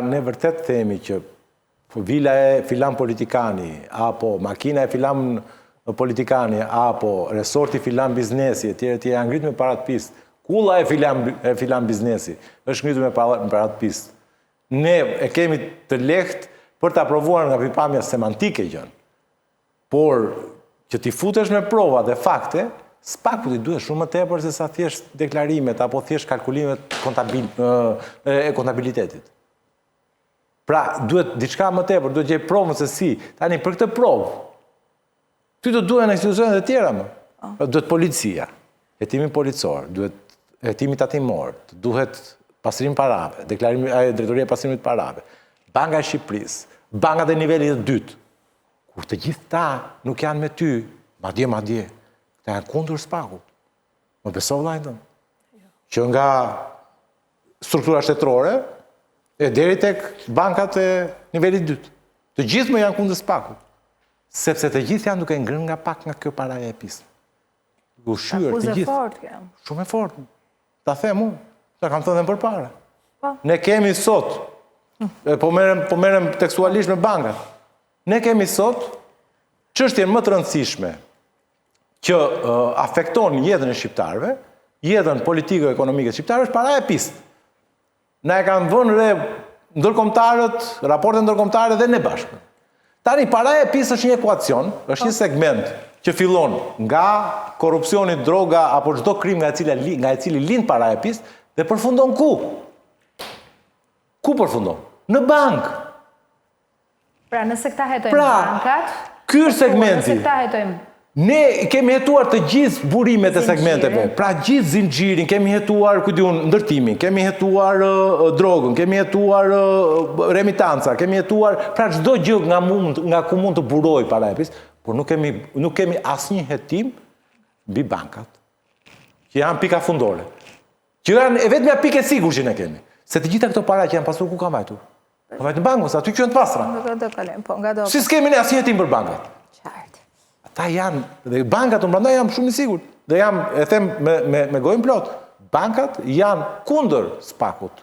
Ne vërtet themi që vila e filan politikani, apo makina e filan politikani, apo resorti filan biznesi, etj. Janë ngritur me parat pistë. Kulla e filan biznesi është ngritur me parat pistë. Ne e kemi të lehtë për të aprovuar nga pikpamja semantike gjën. Por që ti futesh me prova dhe fakte, s'pak po ti duhet shumë më tepër se sa thjesht deklarimet apo thjesht kalkulimet e kontabilitetit. Pra, duhet diçka më tepër, duhet gjej provën se si. Tani, për këtë provë, ty do duhen institucionet e tjera më. Duhet policia, hetimi policor, duhet hetimi tatimor, duhet pasrim parave, drejtoria e pasrimit parave, Banka e Shqipërisë, bankat e nivelit të dytë. Kur të gjithë ta nuk janë me ty, madje, ta janë kundër SPAK-ut. Më beso vllajtën. Që nga struktura shtetërore, e deri tek bankat e nivelit dytë. Të gjithë më janë kundër SPAK-ut. Sepse të gjithë janë duke ngrënë nga pak nga kjo paraja e pisë. Ushqyer të gjithë. Shumë e fortë. Ta them unë, ta kam thënë për para. Ne kemi sot, po merrem tekstualisht me bankat. Ne kemi sot çështjen më të rëndësishme që afekton jetën e shqiptarëve, jetën politiko-ekonomike të shqiptarëve, është paraja e pisë. Na e kanë vënë re ndërkombëtarët, raportet ndërkombëtare dhe ne bashkë. Tani, paraja e pisë është një ekuacion, është një segment që fillon nga korrupsioni, droga, apo çdo krim nga e cili lind paraja e pisë, dhe përfundon ku? Ku përfundon? Në bankë. Pra, nëse këta hetojmë bankat... Ky është segmenti. Nëse këta hetojmë... Ne kemi hetuar të gjithë burimet e segmenteve, pra gjithë zinxhirin, kemi hetuar ndërtimin, kemi hetuar drogën, kemi hetuar remitanca, kemi hetuar pra çdo gjë nga ku mund të buroj para e pisë, por nuk kemi asnjë hetim mbi bankat, që janë pika fundore. Që janë vetëm pikë e sigurt që ne kemi. Se të gjitha këto para që janë pasur ku kanë vajtur? Kanë vajtur në bankë, aty që janë të pastra. Si s'kemi ne asnjë hetim për bankat. Ta janë, dhe bankat unë prandaj jam shumë i sigurt. Dhe jam, e them me gojën plot, bankat janë kundër SPAK-ut.